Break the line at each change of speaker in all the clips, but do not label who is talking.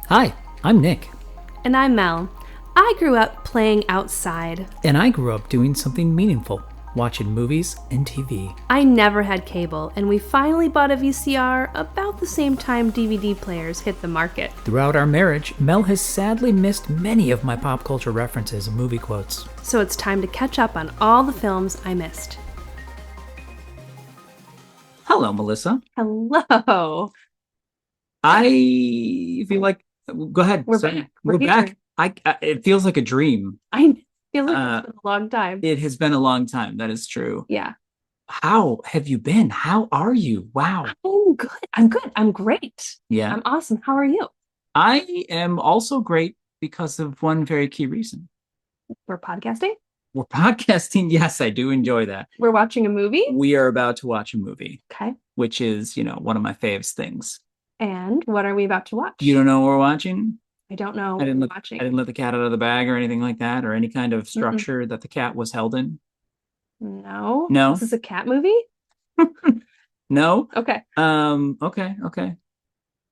Hi, I'm Nick.
And I'm Mel. I grew up playing outside.
And I grew up doing something meaningful, watching movies and TV.
I never had cable, and we finally bought a VCR about the same time DVD players hit the market.
Throughout our marriage, Mel has sadly missed many of my pop culture references and movie quotes.
So it's time to catch up on all the films I missed.
Hello, Melissa.
Hello.
I feel like go ahead.
We're back.
We're back. It feels like a dream.
I feel like it's been a long time.
It has been a long time. That is true.
Yeah.
How have you been? How are you? Wow.
I'm good. I'm good. I'm great.
Yeah.
I'm awesome. How are you?
I am also great because of one very key reason.
We're podcasting?
We're podcasting. Yes, I do enjoy that.
We're watching a movie?
We are about to watch a movie.
Okay.
Which is, one of my faves things.
And what are we about to watch?
You don't know what we're watching?
I don't know
what
we're watching.
I didn't let the cat out of the bag or anything like that, or any kind of structure that the cat was held in.
No.
No.
Is this a cat movie?
No.
Okay.
Okay.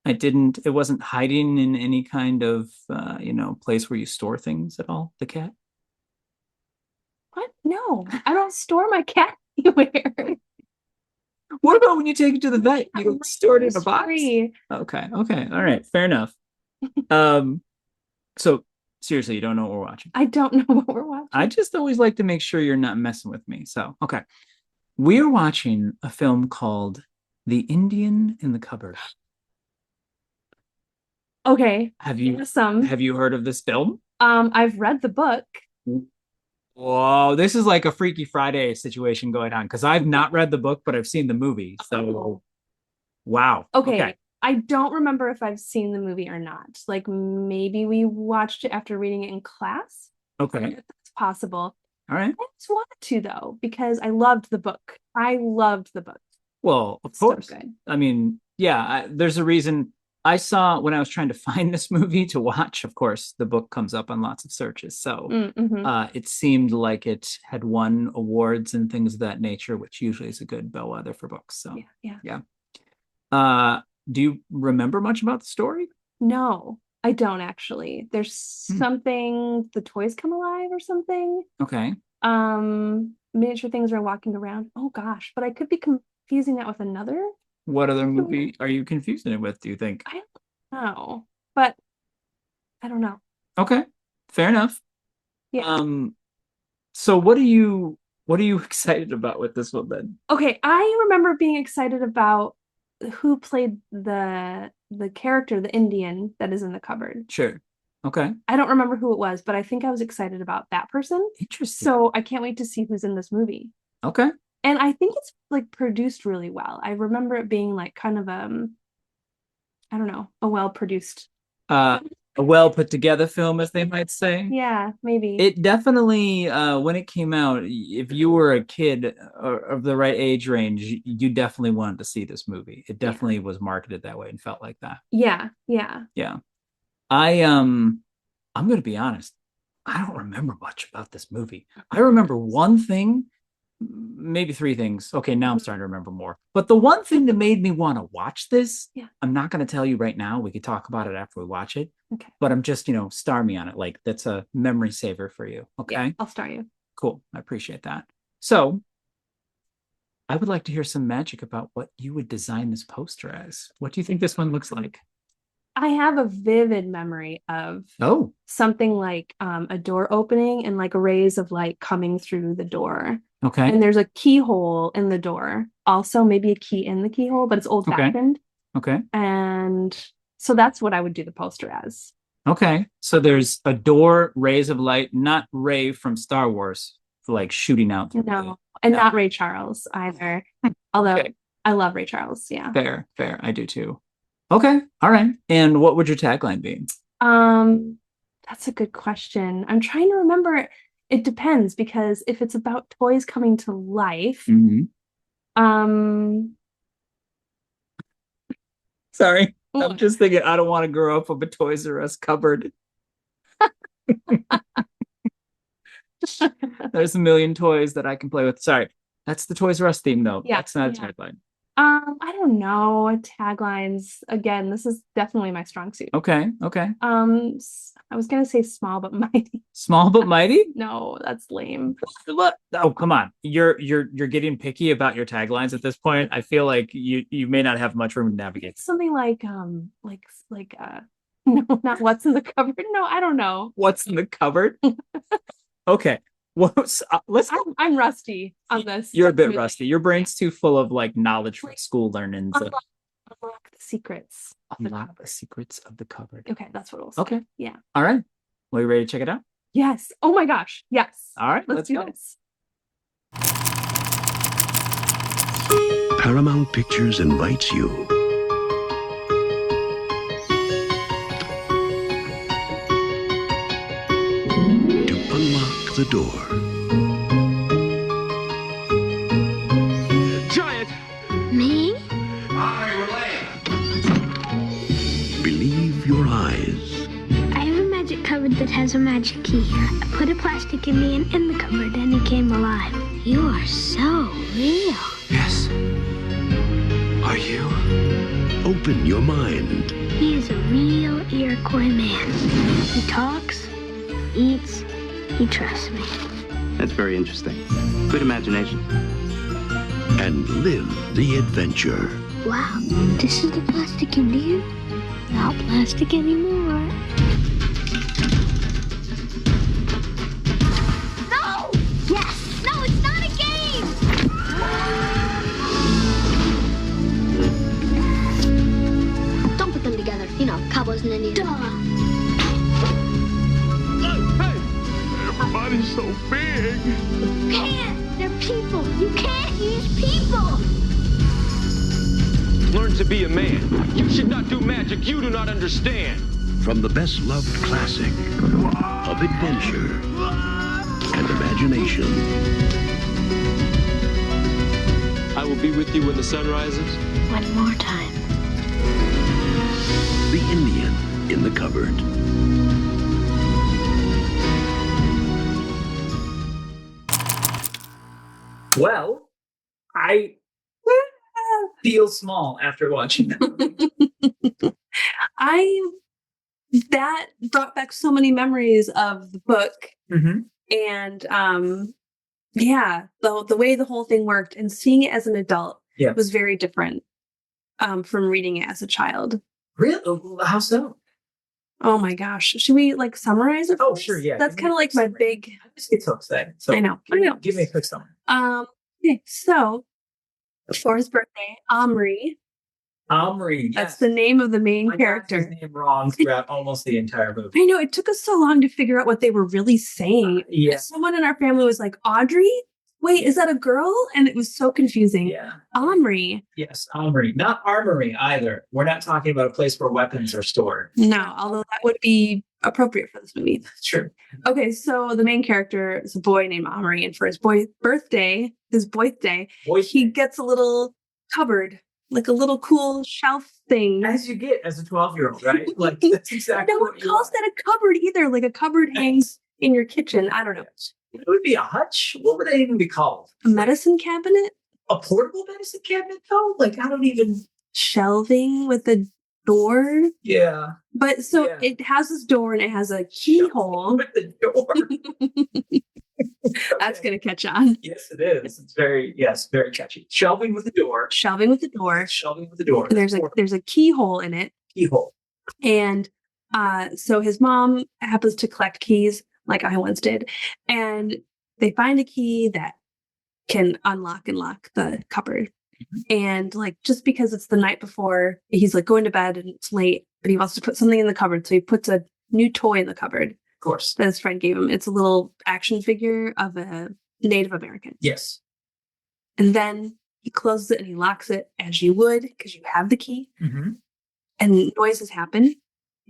It wasn't hiding in any kind of, place where you store things at all, the cat?
What? No, I don't store my cat anywhere.
What about when you take it to the vet? You don't store it in a box?
Free.
Okay. All right. Fair enough. So seriously, you don't know what we're watching?
I don't know what we're watching.
I just always like to make sure you're not messing with me. So, okay. We're watching a film called The Indian in the Cupboard.
Okay.
Have you heard of this film?
I've read the book.
Whoa, this is like a Freaky Friday situation going on because I've not read the book, but I've seen the movie. So, wow.
Okay. I don't remember if I've seen the movie or not. Like maybe we watched it after reading it in class.
Okay.
That's possible.
All right.
I just wanted to though, because I loved the book.
Well, of course. So good. I mean, yeah, there's a reason. I saw when I was trying to find this movie to watch, of course, the book comes up on lots of searches. So it seemed like it had won awards and things of that nature, which usually is a good bellwether for books. So yeah. Do you remember much about the story?
No, I don't actually. There's something, the toys come alive or something.
Okay.
Miniature things are walking around. Oh gosh, but I could be confusing that with another.
What other movie are you confusing it with, do you think?
I don't know, but I don't know.
Okay, fair enough.
Yeah.
So what are you excited about with this one then?
Okay, I remember being excited about who played the character, the Indian that is in the cupboard.
Sure. Okay.
I don't remember who it was, but I think I was excited about that person.
Interesting.
So I can't wait to see who's in this movie.
Okay.
And I think it's like produced really well. I remember it being like kind of I don't know, a well-produced
a well put together film, as they might say.
Yeah, maybe.
It definitely when it came out, if you were a kid of the right age range, you definitely wanted to see this movie. It definitely was marketed that way and felt like that.
Yeah.
I'm going to be honest. I don't remember much about this movie. I remember one thing, maybe three things. Okay, now I'm starting to remember more. But the one thing that made me want to watch this, I'm not going to tell you right now. We could talk about it after we watch it.
Okay.
But I'm just, star me on it. Like that's a memory saver for you. Okay.
Yeah, I'll star you.
Cool. I appreciate that. So I would like to hear some magic about what you would design this poster as. What do you think this one looks like?
I have a vivid memory of something like a door opening and like rays of light coming through the door.
Okay.
And there's a keyhole in the door. Also, maybe a key in the keyhole, but it's old-fashioned.
Okay.
And so that's what I would do the poster as.
Okay. So there's a door, rays of light, not Ray from Star Wars, like shooting out.
No, not Ray Charles either. Although I love Ray Charles. Yeah.
Fair. I do too. Okay. All right. And what would your tagline be?
That's a good question. I'm trying to remember. It depends because if it's about toys coming to life,
sorry, I'm just thinking I don't want to grow up with a Toys R Us cupboard. There's a million toys that I can play with. Sorry, that's the Toys R Us theme though. Yeah, that's not a tagline.
I don't know. Taglines. Again, this is definitely my strong suit.
Okay.
I was gonna say small but mighty.
Small but mighty?
No, that's lame.
Oh, come on. You're getting picky about your taglines at this point. I feel like you may not have much room to navigate.
Something like no, not what's in the cupboard. No, I don't know.
What's in the cupboard? Okay. Well,
I'm rusty on this.
You're a bit rusty. Your brain's too full of like knowledge from school learning.
Unlock the secrets.
Unlock the secrets of the cupboard.
Okay, that's what it was.
Okay.
Yeah.
All right. Well, you ready to check it out?
Yes. Oh my gosh. Yes.
All right.
Let's do this.
Paramount Pictures invites you to unlock the door.
Giant!
Me?
Believe your eyes.
I have a magic cupboard that has a magic key. I put a plastic Indian in the cupboard and he came alive. You are so real.
Yes. Are you?
Open your mind.
He is a real Iroquois man. He talks, eats, he trusts me.
That's very interesting. Good imagination.
And live the adventure.
Wow, this is the plastic Indian? Not plastic anymore. No! Yes! No, it's not a game! Don't put them together. You know, cowboys and Indians. Duh!
Hey! Everybody's so big!
You can't! They're people! You can't use people!
Learn to be a man. You should not do magic you do not understand.
From the best-loved classic of adventure and imagination.
I will be with you when the sun rises.
One more time.
The Indian in the Cupboard.
Well, I feel small after watching that.
That brought back so many memories of the book.
Mm-hmm.
And yeah, the way the whole thing worked and seeing it as an adult was very different from reading it as a child.
Really? How so?
Oh my gosh. Should we like summarize it?
Oh, sure, yeah.
That's kind of like my big...
I just get so excited. So
I know.
Give me a quick summary.
Okay, so for his birthday, Omri.
Omri.
That's the name of the main character.
Got his name wrong throughout almost the entire movie.
I know, it took us so long to figure out what they were really saying.
Yeah.
Someone in our family was like, Audrey? Wait, is that a girl? And it was so confusing.
Yeah.
Omri.
Yes, Omri. Not armory either. We're not talking about a place where weapons are stored.
No, although that would be appropriate for this movie.
That's true.
Okay, so the main character is a boy named Omri, and for his birthday, he gets a little cupboard, like a little cool shelf thing.
As you get as a 12-year-old, right? Like, that's exactly
no one calls that a cupboard either. Like a cupboard hangs in your kitchen. I don't know.
It would be a hutch. What would that even be called?
A medicine cabinet?
A portable medicine cabinet, though? Like, I don't even...
Shelving with a door?
Yeah.
But so it has this door and it has a keyhole.
With the door.
That's going to catch on.
Yes, it is. It's very catchy. Shelving with a door.
Shelving with a door.
Shelving with a door.
And there's a keyhole in it.
Keyhole.
And so his mom happens to collect keys like I once did. And they find a key that can unlock and lock the cupboard. Mm-hmm. And like, just because it's the night before, he's like going to bed and it's late, but he wants to put something in the cupboard. So he puts a new toy in the cupboard.
Of course.
That his friend gave him. It's a little action figure of a Native American.
Yes.
And then he closes it and he locks it as you would, because you have the key.
Mm-hmm.
And noises happen.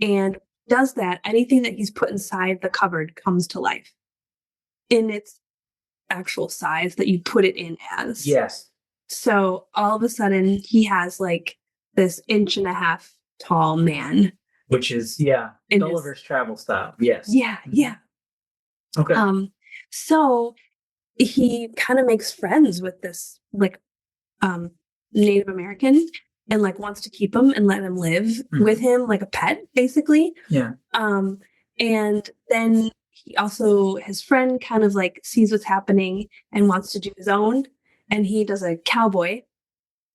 And does that, anything that he's put inside the cupboard comes to life in its actual size that you put it in as.
Yes.
So all of a sudden he has like this 1.5 inch tall man.
Which is, Gulliver's Travel style. Yes.
Yeah, yeah.
Okay.
So he kind of makes friends with this like Native American and like wants to keep him and let him live with him like a pet, basically.
Yeah.
And then he also, his friend kind of like sees what's happening and wants to do his own, and he does a cowboy.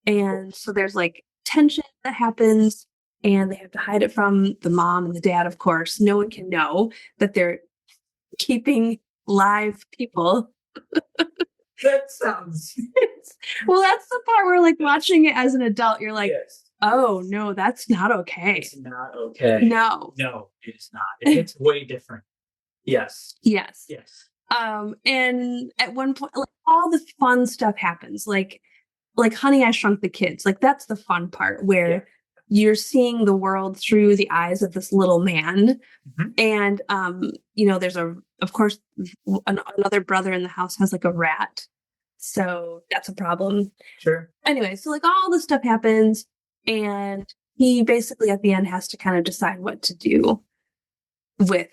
And so there's like tension that happens, and they have to hide it from the mom and the dad, of course. No one can know that they're keeping live people.
That sounds...
Well, that's the part where like watching it as an adult, you're like, oh no, that's not okay.
It's not okay.
No,
it is not. It's way different. Yes.
And at one point, like, all the fun stuff happens, like Honey, I Shrunk the Kids. Like that's the fun part where you're seeing the world through the eyes of this little man. And there's of course another brother in the house has like a rat, so that's a problem.
Sure.
Anyway, so like all this stuff happens, and he basically at the end has to kind of decide what to do with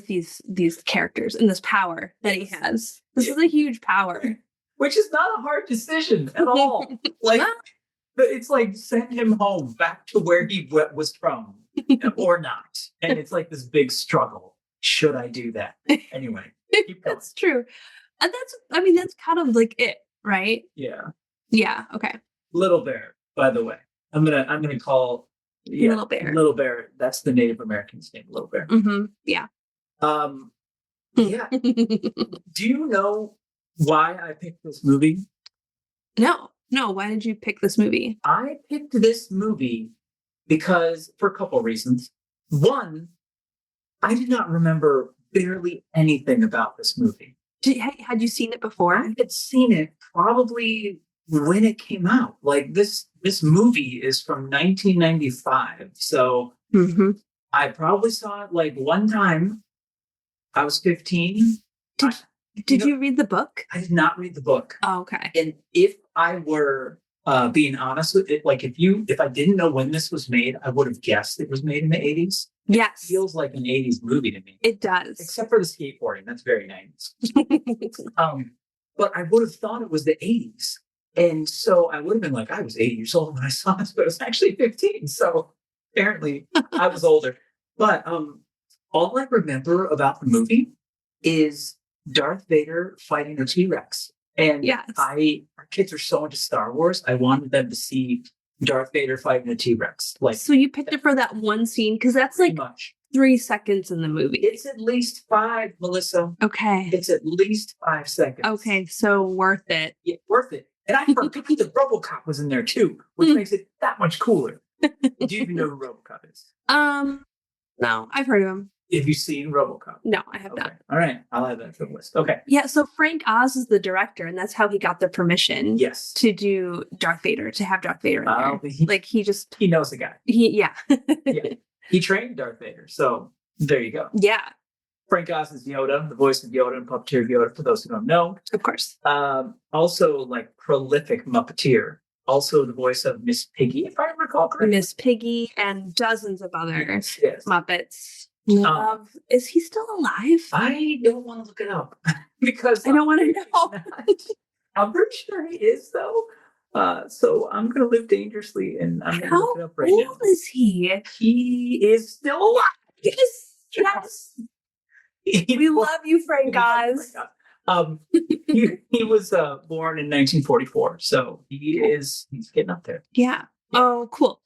these characters and this power that he has. This is a huge power.
Which is not a hard decision at all. Like, it's like send him home back to where he was from or not. And it's like this big struggle. Should I do that? Anyway, keep going.
That's true. And that's kind of like it, right? Yeah. Okay.
Little Bear, by the way. I'm gonna call
Little Bear.
Little Bear. That's the Native American's name, Little Bear.
Yeah.
Yeah. Do you know why I picked this movie?
No. Why did you pick this movie?
I picked this movie because for a couple of reasons. One, I did not remember barely anything about this movie.
Had you seen it before?
I had seen it probably when it came out. Like this movie is from 1995. So I probably saw it like one time. I was 15.
Did you read the book?
I did not read the book.
Oh, okay.
And if I were being honest with it, like if I didn't know when this was made, I would have guessed it was made in the 80s.
Yes.
It feels like an 80s movie to me.
It does.
Except for the skateboarding. That's very 90s. But I would have thought it was the 80s. And so I would have been like, I was 8 years old when I saw this, but it was actually 15. So apparently I was older. But all I remember about the movie is Darth Vader fighting a T-Rex. And our kids are so into Star Wars, I wanted them to see Darth Vader fighting a T-Rex. Like,
so you picked it for that one scene because that's like 3 seconds in the movie.
It's at least 5, Melissa.
Okay.
It's at least 5 seconds.
Okay, so worth it.
Yeah, worth it. And I forgot that RoboCop was in there too, which makes it that much cooler. Do you even know who RoboCop is?
No, I've heard of him.
Have you seen RoboCop?
No, I have not.
All right, I'll add that to the list. Okay.
Yeah, so Frank Oz is the director, and that's how he got the permission.
Yes.
To do Darth Vader, to have Darth Vader in there.
He knows the guy.
Yeah.
He trained Darth Vader, so there you go.
Yeah.
Frank Oz is Yoda, the voice of Yoda and puppeteer of Yoda, for those who don't know.
Of course.
Also, like, prolific Muppeteer. Also the voice of Miss Piggy, if I recall correctly.
Miss Piggy and dozens of other Muppets. Is he still alive?
I don't want to look it up because
I don't want to know.
I'm pretty sure he is, though. So I'm going to live dangerously, and I'm going to look it up right now.
How old is he?
He is still alive.
Yes. We love you, Frank Oz.
He was born in 1944, so he's getting up there.
Yeah. Oh, cool.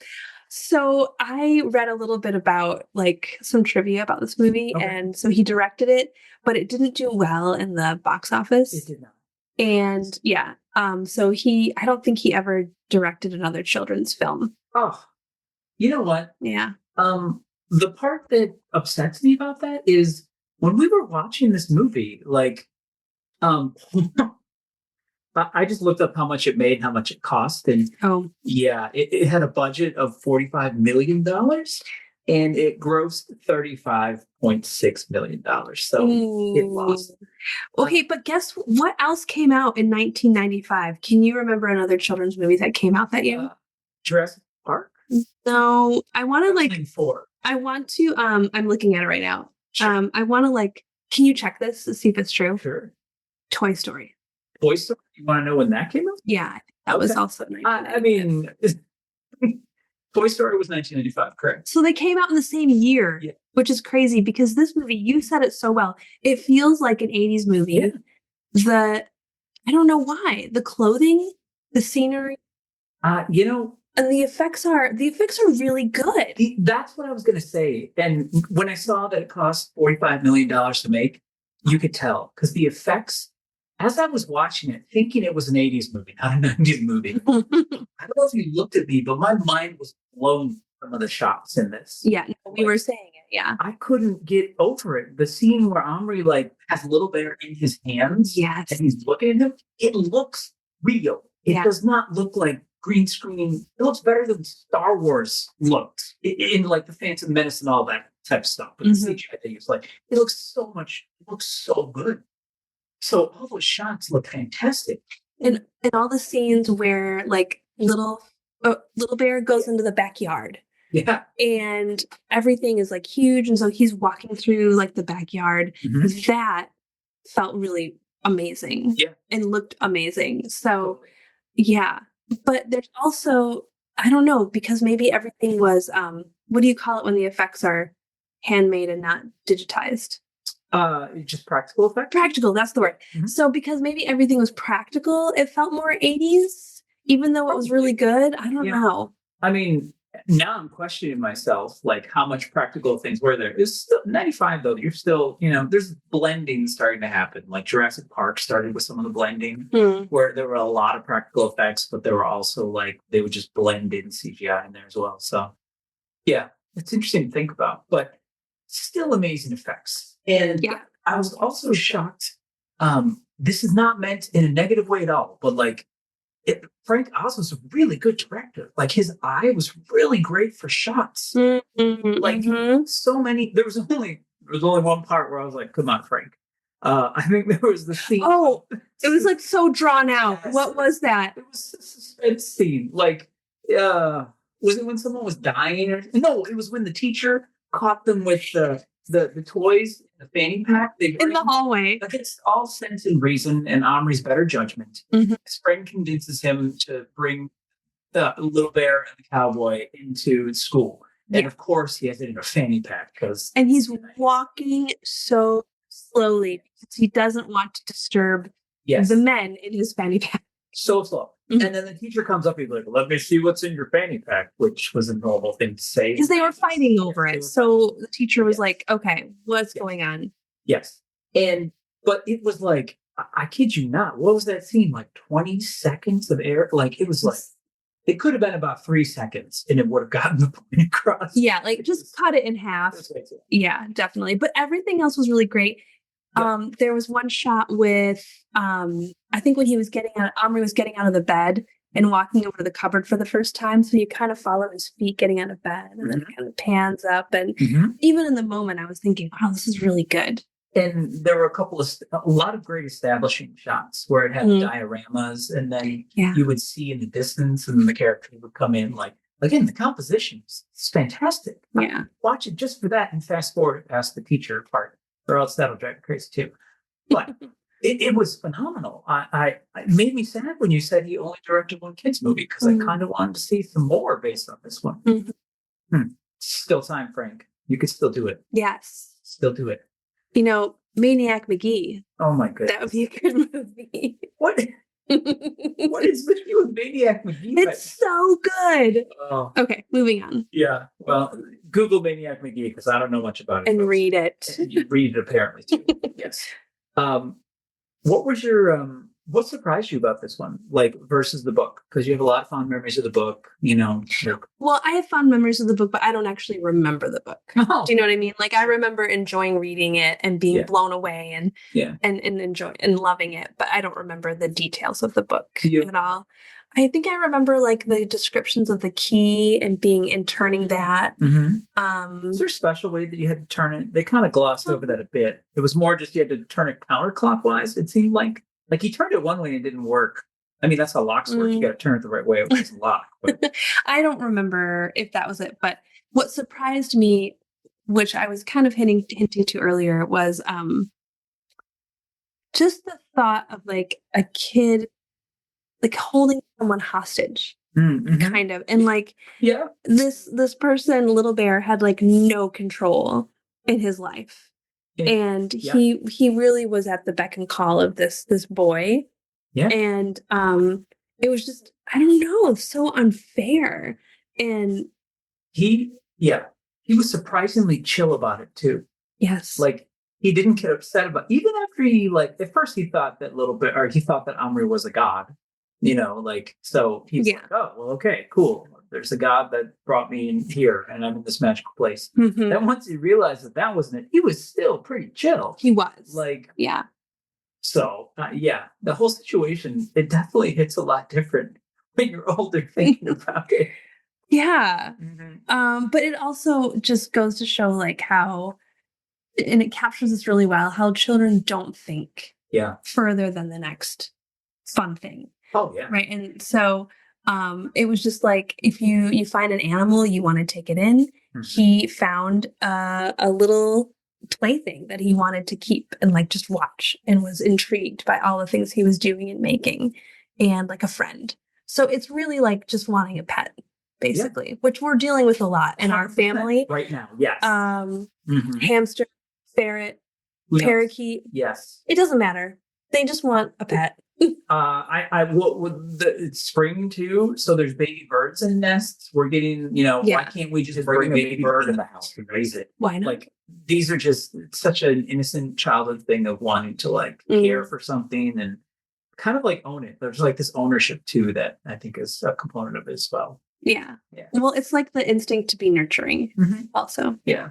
So I read a little bit about like some trivia about this movie, and so he directed it, but it didn't do well in the box office.
It did not.
And so I don't think he ever directed another children's film.
Oh, you know what?
Yeah.
The part that upsets me about that is when we were watching this movie, like, I just looked up how much it made, how much it cost, and it had a budget of $45 million, and it grossed $35.6 million. So it lost.
Okay, but guess what else came out in 1995? Can you remember another children's movie that came out that year?
Jurassic Park?
No, I want to like.
4.
I want to. I'm looking at it right now.
Sure.
I want to like. Can you check this to see if it's true?
Sure.
Toy Story.
Toy Story? You want to know when that came out?
Yeah, That was also 1995.
I mean, Toy Story was 1995, correct?
So they came out in the same year, which is crazy because this movie, you said it so well. It feels like an 80s movie. Yeah. I don't know why. The clothing, the scenery.
You know,
and the effects are really good.
That's what I was going to say. And when I saw that it cost $45 million to make, you could tell because the effects, as I was watching it, thinking it was an 80s movie, not a 90s movie. I don't know if you looked at me, but my mind was blown from the shots in this.
Yeah, we were saying it. Yeah.
I couldn't get over it. The scene where Omri has Little Bear in his hands.
Yes.
And he's looking at him. It looks real. It does not look like green screen. It looks better than Star Wars looked in like the Phantom Menace and all that type of stuff. But the CGI thing is it looks so good. So all those shots look fantastic.
And all the scenes where little Bear goes into the backyard.
Yeah.
And everything is huge. And so he's walking through the backyard. Mm-hmm. That felt really amazing.
Yeah.
And looked amazing. So yeah. But there's also, I don't know, because maybe everything was, what do you call it when the effects are handmade and not digitized?
Just practical effects?
Practical, that's the word. Mm-hmm. So because maybe everything was practical, it felt more 80s, even though it was really good. I don't know.
I mean, now I'm questioning myself, how much practical things were there. It's still 95 though. You're still, there's blending starting to happen. Like Jurassic Park started with some of the blending where there were a lot of practical effects, but there were also they would just blend in CGI in there as well. So yeah, it's interesting to think about, but still amazing effects. And I was also shocked. This is not meant in a negative way at all, but Frank Oz was a really good director. His eye was really great for shots. Mm-hmm. So many. There was only one part where I was like, "Come on, Frank." I think there was the scene.
Oh, it was so drawn out. Yes. What was that?
It was a suspense scene. Was it when someone was dying? No, it was when the teacher caught them with the toys in the fanny pack
in the hallway.
Against all sense and reason and Omri's better judgment, his friend convinces him to bring the Little Bear and the cowboy into school. And of course he has it in a fanny pack and
he's walking so slowly because he doesn't want to disturb the men in his fanny pack.
So slow. Mm-hmm. And then the teacher comes up, he's like, "Let me see what's in your fanny pack," which was a normal thing to say.
Because they were fighting over it. So the teacher was like, "Okay, what's going on?"
Yes. But it was I kid you not, what was that scene? 20 seconds of air? It was it could have been about 3 seconds and it would have gotten the point across.
Yeah, just cut it in half. Yeah, definitely. But everything else was really great. Yeah. There was one shot with, I think when Omri was getting out of the bed and walking over to the cupboard for the first time. So you kind of follow his feet getting out of bed and then it kind of pans up. And even in the moment, I was thinking, wow, this is really good.
And there were a lot of great establishing shots where it had dioramas and then you would see in the distance and then the character would come in again, the composition is fantastic.
Yeah.
Watch it just for that and fast forward past the teacher part. Or else that'll drive me crazy too. But it was phenomenal. It made me sad when you said he only directed one kids movie because I kind of wanted to see some more based on this one. Mm-hmm. Still time, Frank. You could still do it.
Yes.
Still do it.
Maniac McGee.
Oh my goodness.
That would be a good movie.
What is with you with Maniac McGee?
It's so good.
Oh.
Okay, moving on.
Yeah. Well, Google Maniac McGee because I don't know much about it.
And read it.
And you read it apparently too. Yes. What was your what surprised you about this one, versus the book? Because you have a lot of fond memories of the book,
Well, I have fond memories of the book, but I don't actually remember the book. Oh. Do you know what I mean? I remember enjoying reading it and being blown away and enjoy and loving it, but I don't remember the details of the book at all. I think I remember the descriptions of the key and turning that. Mm-hmm.
Is there a special way that you had to turn it? They kind of glossed over that a bit. It was more just you had to turn it counterclockwise. It seemed like he turned it one way and it didn't work. I mean, that's how locks work. You got to turn it the right way. It was a lock. But.
I don't remember if that was it. But what surprised me, which I was kind of hinting to earlier, was just the thought of a kid like holding someone hostage, kind of. And like,
yeah,
this person, Little Bear, had like no control in his life. And he really was at the beck and call of this boy.
Yeah.
And it was just, I don't know, so unfair. And
he was surprisingly chill about it too.
Yes.
Like, he didn't get upset about, even after he, like, at first he thought that he thought that Omri was a god, you know, like, so he's like, oh, well, okay, cool. There's a god that brought me in here and I'm in this magical place. Then once he realized that wasn't it, he was still pretty chill.
He was.
Like,
yeah.
So, the whole situation, it definitely hits a lot different when you're older thinking about it.
Yeah. But it also just goes to show like how, and it captures this really well, how children don't think further than the next fun thing.
Oh, yeah.
Right. And so it was just like, if you find an animal, you want to take it in. He found a little plaything that he wanted to keep and like just watch, and was intrigued by all the things he was doing and making, and like a friend. So it's really like just wanting a pet, basically, which we're dealing with a lot in our family
right now. Yes.
Hamster, ferret, parakeet.
Yes.
It doesn't matter. They just want a pet.
It's spring too, so there's baby birds in nests. We're getting, why can't we just bring a baby bird in the house and raise it?
Why not?
Like, these are just such an innocent childhood thing of wanting to like care for something and kind of like own it. There's like this ownership too that I think is a component of it as well.
Yeah. Well, it's like the instinct to be nurturing also.
Yeah.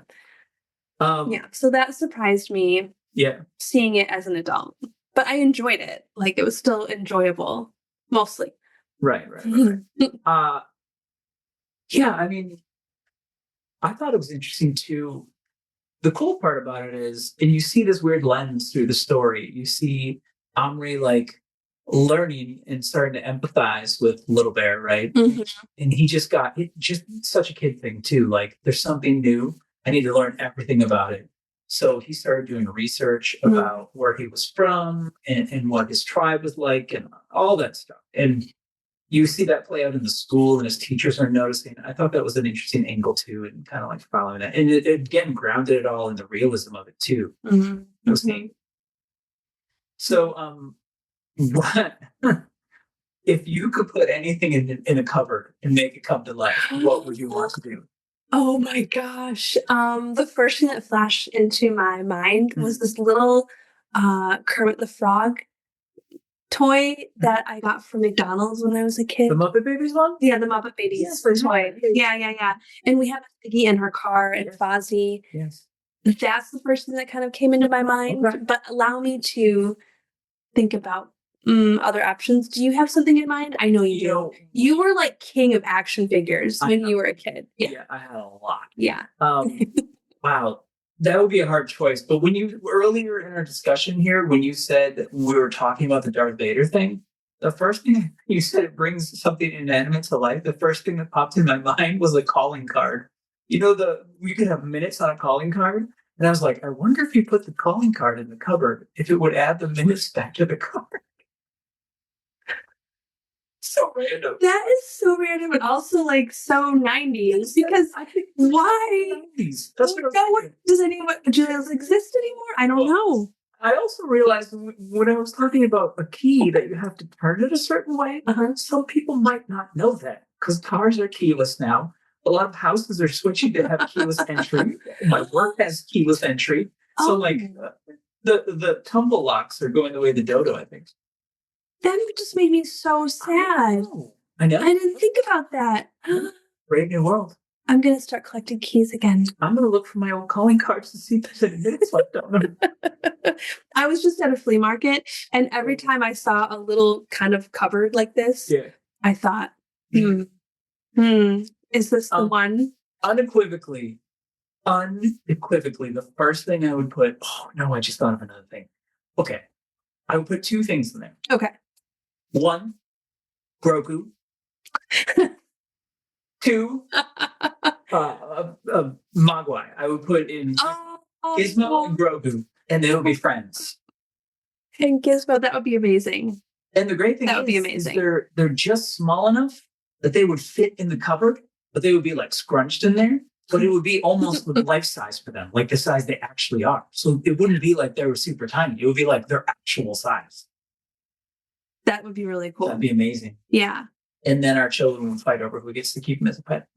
So that surprised me.
Yeah.
Seeing it as an adult. But I enjoyed it. Like, it was still enjoyable, mostly.
Right. I mean, I thought it was interesting too. The cool part about it is, and you see this weird lens through the story. You see Omri like learning and starting to empathize with Little Bear, right? And he just such a kid thing too. Like, there's something new. I need to learn everything about it. So he started doing research about where he was from and what his tribe was like and all that stuff. And you see that play out in the school, and his teachers are noticing. I thought that was an interesting angle too, and kind of like following that. And it getting grounded it all in the realism of it too. It was neat. So, what if you could put anything in a cupboard and make it come to life? What would you want to do?
Oh my gosh. The first thing that flashed into my mind was this little Kermit the Frog toy that I got from McDonald's when I was a kid.
The Muppet Babies one?
Yeah, the Muppet Babies toy. Yeah. And we have Piggy in her car and Fozzie.
Yes.
That's the first thing that kind of came into my mind. Okay. But allow me to think about other options. Do you have something in mind? I know you do. You were like king of action figures when you were a kid.
Yeah, I had a lot.
Yeah.
Wow. That would be a hard choice. But when you earlier in our discussion here, when you said that we were talking about the Darth Vader thing, the first thing you said, it brings something inanimate to life. The first thing that popped in my mind was a calling card. You could have minutes on a calling card. And I was like, I wonder if you put the calling card in the cupboard, if it would add the minutes back to the card. So random.
That is so random, but also like so 90s. Because why?
90s. That's what
do those exist anymore? I don't know.
I also realized when I was talking about a key that you have to turn it a certain way, some people might not know that because cars are keyless now. A lot of houses are switching to have keyless entry. My work has keyless entry. So the tumble locks are going the way of the dodo, I think.
That just made me so sad.
I know.
I didn't think about that.
Brave new world.
I'm going to start collecting keys again.
I'm going to look for my old calling cards to see if there's any minutes left on them.
I was just at a flea market, and every time I saw a little kind of cupboard like this, I thought, is this the one?
Unequivocally, the first thing I would put, I just thought of another thing. Okay. I would put two things in there.
Okay.
One, Grogu. Two, Mogwai. I would put in Gizmo and Grogu, and they would be friends.
And Gizmo, that would be amazing.
And the great thing
that would be amazing.
They're just small enough that they would fit in the cupboard, but they would be like scrunched in there. But it would be almost life size for them, like the size they actually are. So it wouldn't be like they were super tiny. It would be like their actual size.
That would be really cool.
That'd be amazing.
Yeah.
And then our children would fight over who gets to keep them as a pet.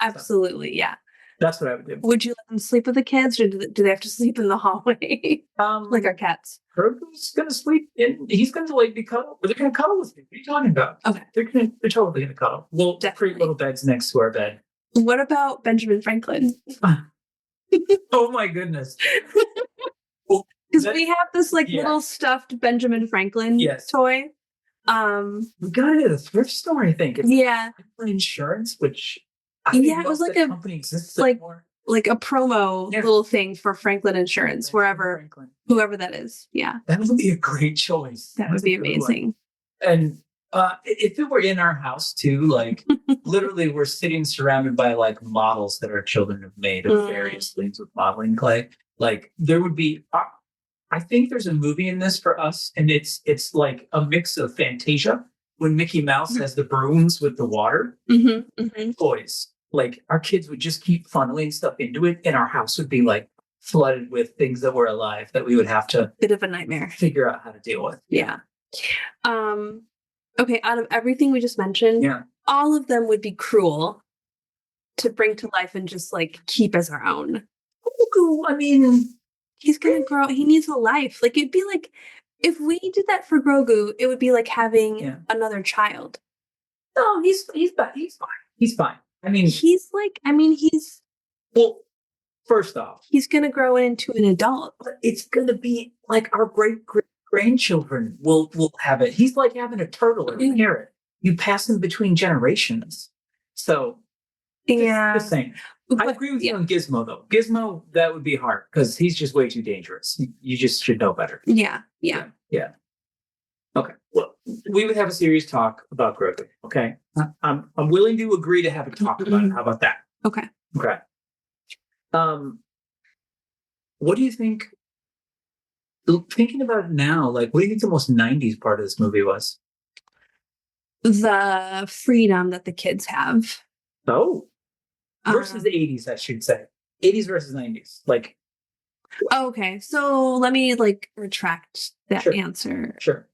Absolutely, yeah.
That's what I would do.
Would you let them sleep with the kids, or do they have to sleep in the hallway? Like our cats.
Grogu's gonna sleep in. He's gonna like be cuddled. They're gonna cuddle with me. What are you talking about?
Okay,
they're totally gonna cuddle. We'll create little beds next to our bed.
What about Benjamin Franklin?
Oh my goodness!
Because we have this little stuffed Benjamin Franklin toy.
We got it at a thrift store, I think.
It's
for insurance, which
it was like a
company exists
anymore. Like a promo little thing for Franklin Insurance, whoever that is. Yeah,
that would be a great choice.
That would be amazing.
And if it were in our house too, like literally, we're sitting surrounded by like models that our children have made of various things with modeling clay. Like there would be. I think there's a movie in this for us, and it's like a mix of Fantasia when Mickey Mouse has the brooms with the water toys. Like our kids would just keep funneling stuff into it, and our house would be like flooded with things that were alive that we would have to
bit of a nightmare
figure out how to deal with.
Yeah. Okay. Out of everything we just mentioned, all of them would be cruel to bring to life and just like keep as our own.
I mean.
He's gonna grow. He needs a life. Like it'd be like if we did that for Grogu, it would be like having another child.
No, he's fine. He's fine. I mean,
he's
well. First off,
he's gonna grow into an adult.
It's gonna be like our great grandchildren will have it. He's like having a turtle or a carrot. You pass them between generations. So just saying. I agree with you on Gizmo, though. Gizmo, that would be hard because he's just way too dangerous. You just should know better.
Yeah.
Okay. Well, we would have a serious talk about Grogu. Okay. I'm willing to agree to have a talk about it. How about that?
Okay.
What do you think? Thinking about it now, like, what do you think the most '90s part of this movie was?
The freedom that the kids have.
Oh. Versus the 80s, I should say. 80s versus 90s. Like.
Okay. So let me retract that answer.
Sure.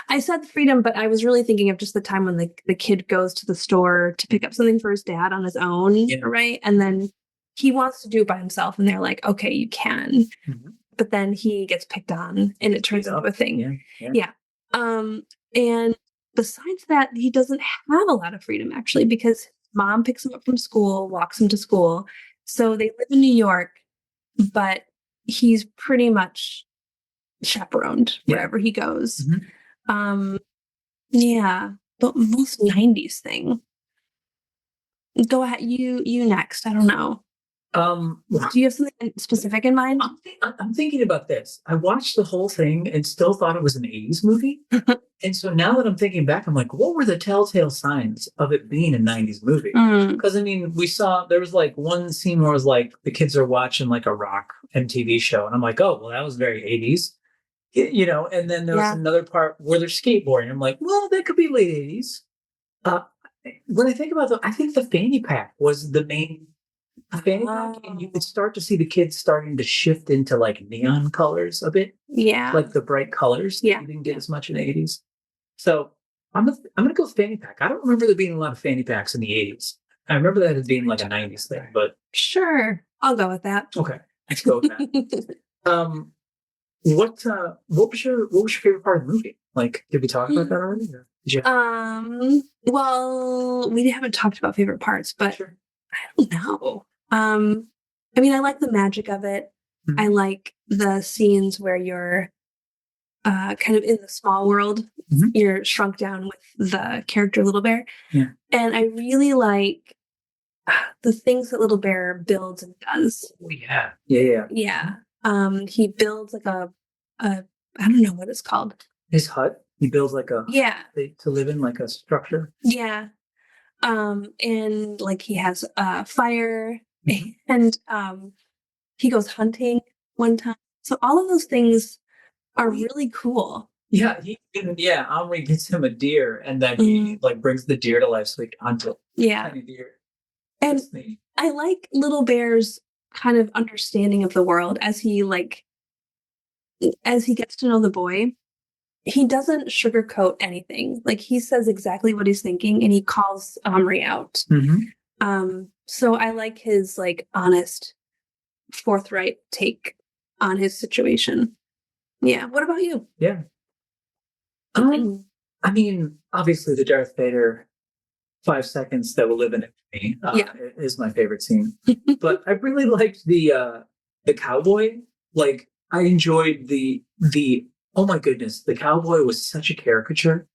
I said the freedom, but I was really thinking of just the time when the kid goes to the store to pick up something for his dad on his own. Right. And then he wants to do it by himself. And they're like, okay, you can. Mm-hmm. But then he gets picked on and it turns into a thing. Yeah. And besides that, he doesn't have a lot of freedom, actually, because mom picks him up from school, walks him to school. So they live in New York, but he's pretty much chaperoned wherever he goes. Mm-hmm. But most 90s thing. Go ahead. You next. I don't know. Do you have something specific in mind?
I'm thinking about this. I watched the whole thing and still thought it was an 80s movie. And so now that I'm thinking back, I'm like, what were the telltale signs of it being a 90s movie? Because I mean, there was one scene where it was like the kids are watching like a rock MTV show. And I'm like, oh, well, that was very 80s. And then there was another part where they're skateboarding. I'm like, well, that could be late 80s. When I think about that, I think the fanny pack was the main fanny pack, and you could start to see the kids starting to shift into like neon colors a bit.
Yeah.
Like the bright colors. Yeah. You didn't get as much in the 80s. So I'm going to go with fanny pack. I don't remember there being a lot of fanny packs in the 80s. I remember that as being like a 90s thing, but.
Sure. I'll go with that.
Okay. Let's go with that. What was your favorite part of the movie? Like, did we talk about that already? Or did you...
Well, we haven't talked about favorite parts, but
sure.
I don't know. I mean, I like the magic of it. Mm-hmm. I like the scenes where you're kind of in the small world. Mm-hmm. You're shrunk down with the character Little Bear.
Yeah.
And I really like the things that Little Bear builds and does.
Oh, yeah. Yeah.
Yeah. He builds like a I don't know what it's called.
His hut. He builds like a to live in, like a structure.
Yeah. And like he has fire, and he goes hunting one time. So all of those things are really cool.
Yeah, Omri gets him a deer, and then he like brings the deer to life so he can hunt it.
Yeah.
Tiny deer.
And I like Little Bear's kind of understanding of the world as he gets to know the boy. He doesn't sugarcoat anything. Like, he says exactly what he's thinking, and he calls Omri out. So I like his like honest, forthright take on his situation. Yeah. What about you?
Yeah. I mean, obviously the Darth Vader 5 seconds that will live in me is my favorite scene. But I really liked the cowboy. Like, I enjoyed the oh my goodness, the cowboy was such a caricature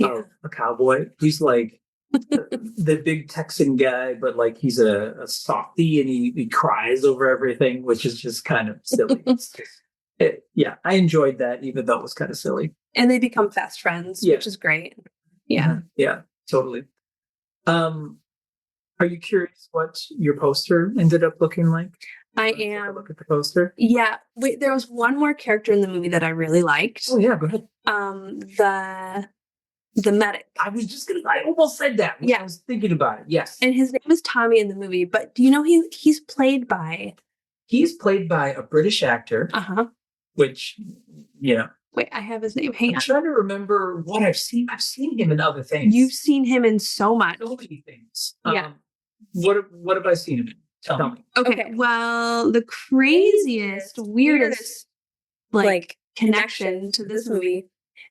of a cowboy. He's like the big Texan guy, but like he's a softie, and he cries over everything, which is just kind of silly. I enjoyed that, even though it was kind of silly.
And they become fast friends, which is great. Yeah.
Yeah, totally. Are you curious what your poster ended up looking like?
I am.
Look at the poster.
Yeah. Wait, there was one more character in the movie that I really liked.
Oh yeah, go ahead.
The medic.
I almost said that.
Yeah.
I was thinking about it. Yes.
And his name is Tommy in the movie, but do you know he's played by
a British actor. Which,
Wait, I have his name.
I'm trying to remember what I've seen. I've seen him in other things.
You've seen him in so much.
So many things.
Yeah.
What have I seen him in? Tell me.
Okay. Well, the craziest, weirdest, like connection to this movie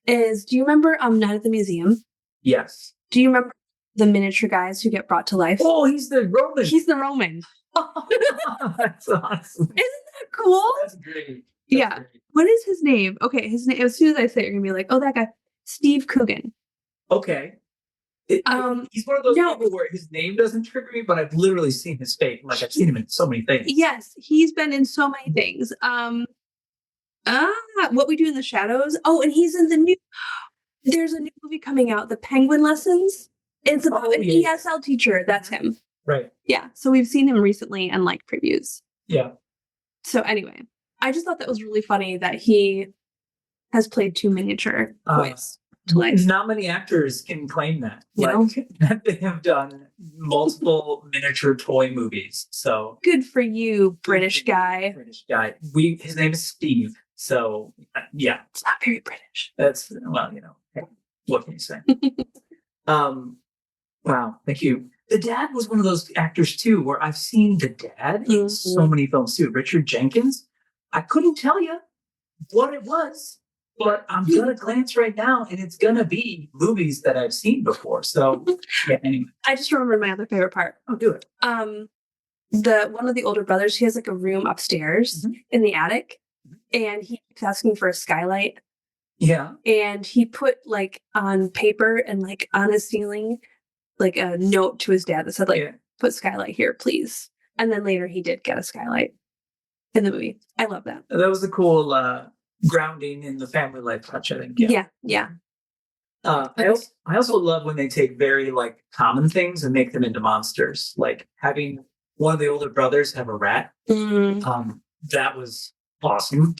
is, do you remember Night at the Museum?
Yes.
Do you remember the miniature guys who get brought to life?
Oh, he's the Roman.
He's the Roman.
That's awesome.
Isn't that cool?
That's great.
Great. What is his name? Okay, his name. As soon as I say it, you're gonna be like, "Oh, that guy, Steve Coogan."
Okay. He's one of those people where his name doesn't trigger me, but I've literally seen his face. Like, I've seen him in so many things.
Yes, he's been in so many things. What We Do in the Shadows. Oh, and he's in there's a new movie coming out, The Penguin Lessons. It's about an ESL teacher. That's him.
Right.
Yeah. So we've seen him recently and like previews.
Yeah.
So anyway, I just thought that was really funny that he has played two miniature toys to life.
Not many actors can claim that. That they have done multiple miniature toy movies. So
good for you, British guy.
His name is Steve. So yeah,
it's not very British.
That's what can you say? Wow, thank you. The dad was one of those actors too, where I've seen the dad in so many films too. Richard Jenkins. I couldn't tell you what it was, but I'm gonna glance right now, and it's gonna be movies that I've seen before. So yeah. Anyway,
I just remembered my other favorite part.
Oh, do it.
One of the older brothers, he has like a room upstairs in the attic, and he keeps asking for a skylight.
Yeah.
And he put like on paper and like on his ceiling, like a note to his dad that said like, "Put skylight here, please." And then later he did get a skylight in the movie. I love that.
That was a cool grounding in the family life touch, I think.
Yeah.
I also love when they take very like common things and make them into monsters. Like having one of the older brothers have a rat. That was awesome.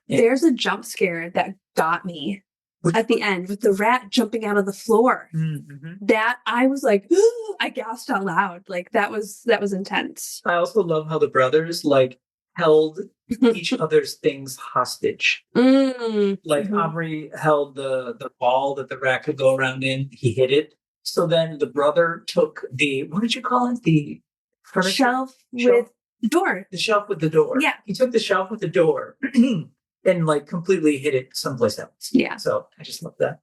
There's a jump scare that got me at the end with the rat jumping out of the floor. That I was like, ooh, I gasped out loud. Like that was intense.
I also love how the brothers like held each other's things hostage. Like Omri held the ball that the rat could go around in. He hid it. So then the brother took what did you call it? The furniture?
Shelf with door.
The shelf with the door.
Yeah.
He took the shelf with the door and like completely hid it someplace else.
Yeah.
So I just love that.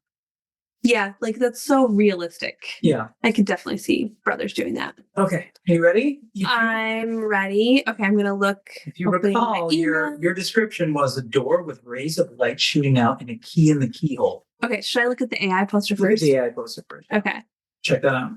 Yeah, like that's so realistic.
Yeah.
I could definitely see brothers doing that.
Okay. Are you ready?
I'm ready. Okay, I'm gonna look.
If you recall, your description was a door with rays of light shooting out and a key in the keyhole.
Okay, should I look at the AI poster first?
Look at the AI poster first.
Okay.
Check that out.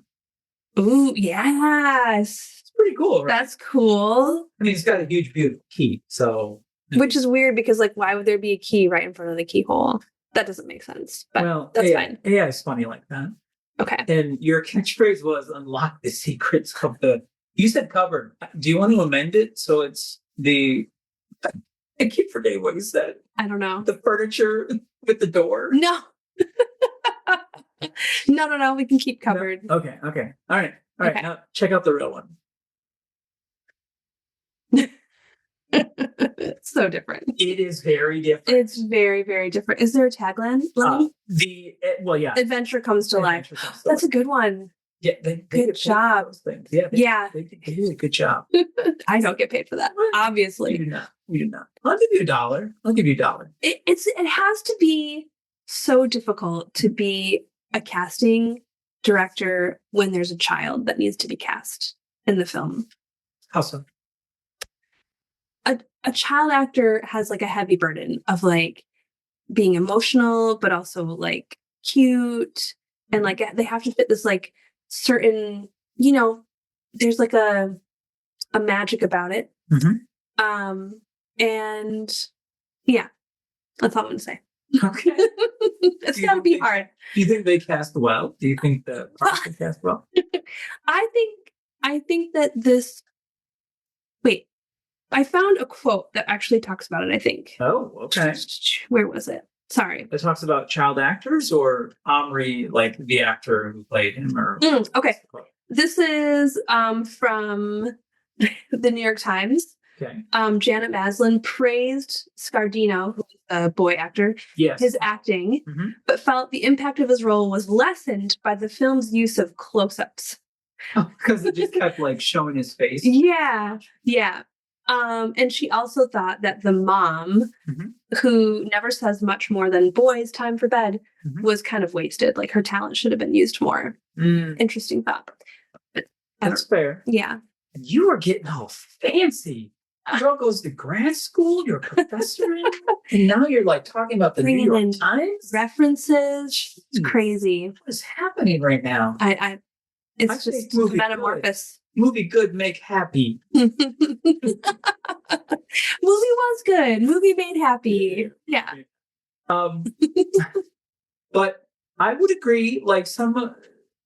Ooh, yes.
It's pretty cool, right?
That's cool.
I mean, it's got a huge, beautiful key, so...
Which is weird because, like, why would there be a key right in front of the keyhole? That doesn't make sense, but that's fine.
AI is funny like that.
Okay.
And your catchphrase was unlock the secrets of the... You said cupboard. Do you want to amend it so it's the I keep forgetting what you said.
I don't know.
The furniture with the door?
No. No. We can keep covered.
No? Okay. All right.
Okay.
Now check out the real one.
It's so different.
It is very different.
It's very, very different. Is there a tagline?
Yeah.
Adventure comes to life. That's a good one.
Yeah, they
good job.
Those things. Yeah, they do a good job.
I don't get paid for that, obviously.
We do not. I'll give you $1.
It has to be so difficult to be a casting director when there's a child that needs to be cast in the film.
How so?
A child actor has like a heavy burden of like being emotional, but also like cute, and like they have to fit this like certain, there's like a magic about it.
Mm-hmm.
And yeah, that's all I'm gonna say.
Okay.
It's gotta be hard.
Do you think they cast well? Do you think the parts cast well?
I think that this. Wait, I found a quote that actually talks about it. I think.
Oh, okay.
Where was it? Sorry.
It talks about child actors or Omri, like the actor who played him, or.
Okay. This is from the New York Times.
Okay.
Janet Maslin praised Scardino, who is a boy actor, his acting, but felt the impact of his role was lessened by the film's use of close-ups.
Because it just kept like showing his face.
Yeah. And she also thought that the mom, who never says much more than "boys, time for bed," was kind of wasted. Like her talent should have been used more. Interesting thought.
That's fair.
Yeah.
You are getting all fancy. Girl goes to grad school, you're a professor, and now you're like talking about the New York Times
references. It's crazy.
What is happening right now?
It's just metamorphosis.
Movie good, make happy.
Movie was good. Movie made happy. Yeah.
But I would agree. Like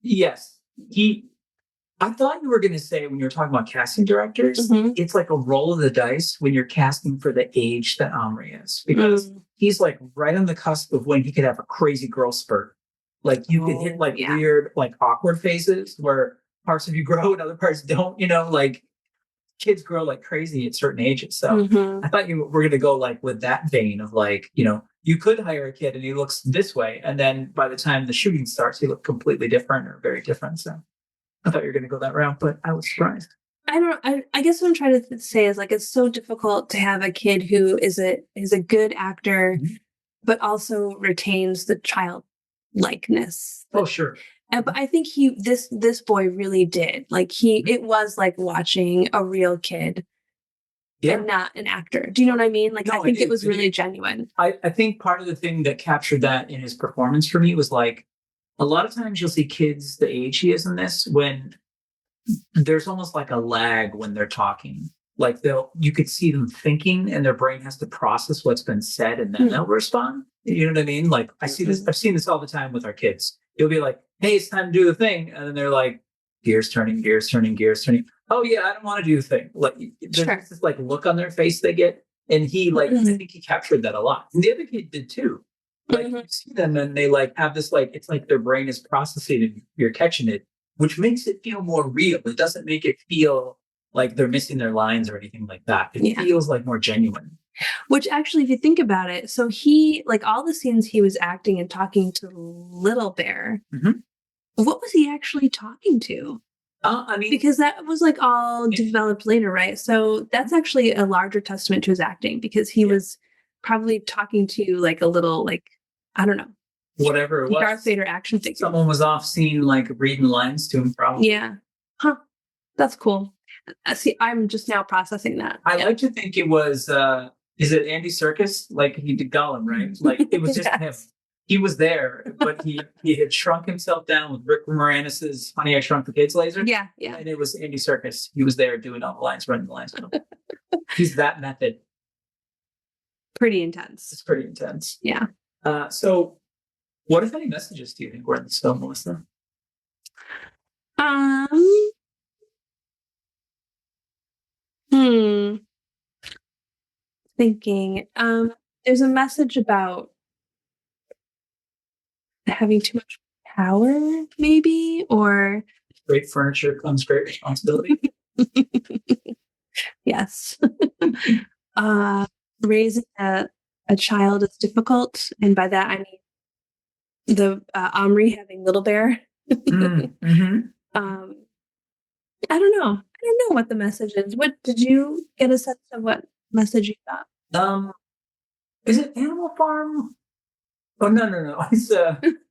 yes, I thought you were going to say when you were talking about casting directors, it's like a roll of the dice when you're casting for the age that Omri is, because he's like right on the cusp of when he could have a crazy girl spurt. Like you could hit like weird, like awkward phases where parts of you grow and other parts don't, like kids grow like crazy at certain ages. So I thought you were going to go like with that vein of like, you could hire a kid and he looks this way. And then by the time the shooting starts, he looked completely different or very different. So I thought you were going to go that route, but I was surprised.
I guess what I'm trying to say is like, it's so difficult to have a kid who is a good actor, but also retains the childlikeness.
Oh, sure.
But I think this boy really did. Like it was like watching a real kid and not an actor. Do you know what I mean? Like, no, I think it was really genuine.
I think part of the thing that captured that in his performance for me was like, a lot of times you'll see kids the age he is in this when there's almost like a lag when they're talking. Like you could see them thinking and their brain has to process what's been said and then they'll respond. You know what I mean? Like I see this, I've seen this all the time with our kids. You'll be like, hey, it's time to do the thing. And then they're like, gears turning. Oh yeah, I don't want to do the thing. Like there's this like look on their face they get. And he I think he captured that a lot. And the other kid did too. Like you see them and they like have this like, it's like their brain is processing and you're catching it, which makes it feel more real. It doesn't make it feel like they're missing their lines or anything like that. It feels like more genuine.
Which actually, if you think about it, so he, like all the scenes he was acting and talking to Little Bear, what was he actually talking to?
I mean,
because that was like all developed later, right? So that's actually a larger testament to his acting because he was probably talking to like a little, like, I don't know,
whatever it was,
Darth Vader action figure.
Someone was off scene, like reading lines to him, probably.
Yeah. Huh. That's cool. See, I'm just now processing that.
I like to think it was, is it Andy Serkis? Like he did Gollum, right? Like it was just him. He was there, but he had shrunk himself down with Rick Moranis's Honey, I Shrunk the Kids laser.
Yeah.
And it was Andy Serkis. He was there doing all the lines, running the lines. He's that method.
Pretty intense.
It's pretty intense.
Yeah.
So what, if any, messages do you think were in this film, Melissa?
thinking. There's a message about having too much power, maybe, or
great furniture comes great responsibility.
Yes. Raising a child is difficult, and by that I mean the Omri having Little Bear.
Mm-hmm.
I don't know. I don't know what the message is. What did you get a sense of what message you got?
Is it Animal Farm? Oh no. It's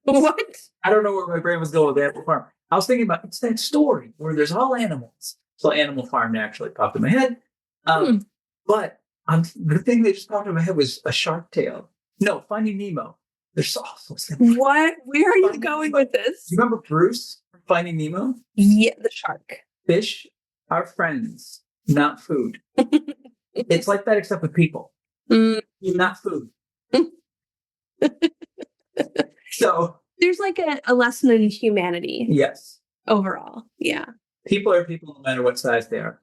what?
I don't know where my brain was going with Animal Farm. I was thinking about it's that story where there's all animals. So Animal Farm naturally popped in my head. But the thing that just popped in my head was a Shark Tale. No, Finding Nemo. There's also
what? Where are you going with this?
You remember Bruce from Finding Nemo?
Yeah, the shark.
Fish are friends, not food. It's like that except with people. Not food. So
there's like a lesson in humanity.
Yes.
Overall. Yeah.
People are people no matter what size they are.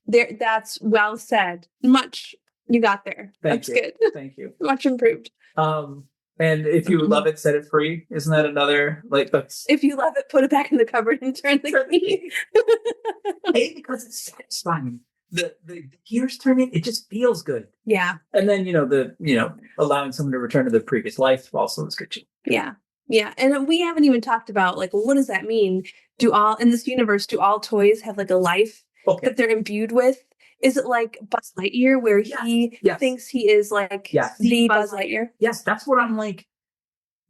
That's well said. Much you got there. That's good.
Thank you.
Much improved.
And if you love it, set it free. Isn't that another that's
if you love it, put it back in the cupboard and turn the key.
A, because it's satisfying. The gears turning, it just feels good.
Yeah.
And then allowing someone to return to their previous life also is good too.
Yeah. Yeah. And we haven't even talked about like what does that mean? In this universe, do all toys have like a life that they're imbued with? Is it like Buzz Lightyear where he thinks he is like the Buzz Lightyear?
Yes, that's what I'm like.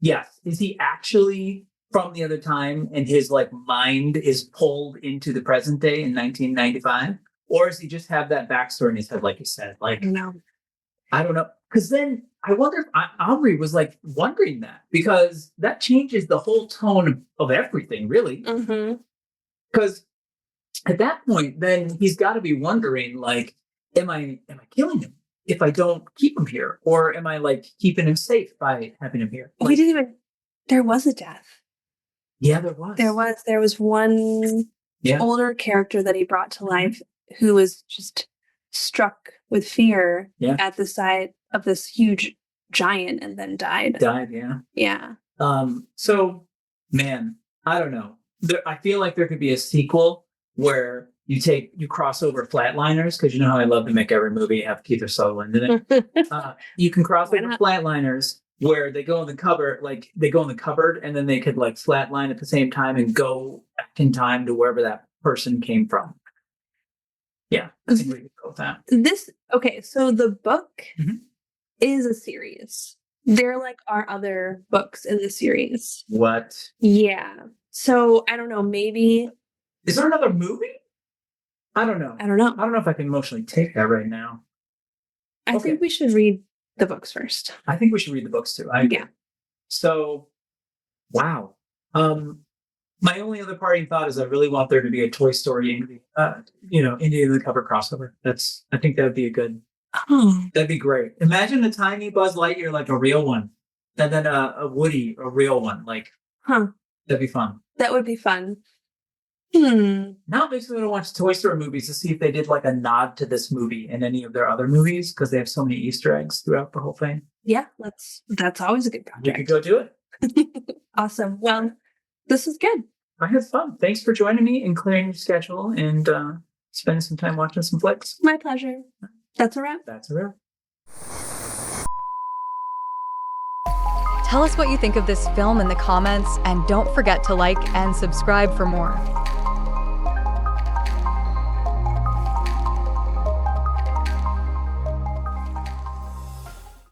Yes. Is he actually from the other time and his like mind is pulled into the present day in 1995? Or does he just have that backstory in his head, like you said? Like, I don't know. Because then I wonder if Omri was like wondering that because that changes the whole tone of everything, really. Because at that point, then he's got to be wondering, like, am I killing him if I don't keep him here? Or am I like keeping him safe by having him here? Like,
there was a death.
Yeah, there was.
There was one older character that he brought to life who was just struck with fear at the sight of this huge giant and then died. Yeah.
So, man, I don't know. I feel like there could be a sequel where you cross over Flatliners, because you know how I love to make every movie have Kiefer Sutherland in it. You can cross over Flatliners where they go in the cupboard, and then they could like flatline at the same time and go back in time to wherever that person came from. Yeah, I think we could go with that.
So the book is a series. There are other books in the series.
What?
Yeah. So I don't know, maybe.
Is there another movie? I don't know.
I don't know
if I can emotionally take that right now.
I think we should read the books first.
I think we should read the books too. Yeah. So, wow. My only other parting thought is I really want there to be a Toy Story, Indian the Cover crossover. I think that would be that'd be great. Imagine a tiny Buzz Lightyear, like a real one, and then a Woody, a real one. Like, that'd be fun.
That would be fun.
Now it makes me want to watch Toy Story movies to see if they did like a nod to this movie in any of their other movies, because they have so many Easter eggs throughout the whole thing.
Yeah, that's always a good project.
We could go do it.
Awesome. Well, this is good.
I had fun. Thanks for joining me and clearing your schedule and spending some time watching some flicks.
My pleasure. That's a wrap.
That's a wrap.
Tell us what you think of this film in the comments, and don't forget to like and subscribe for more.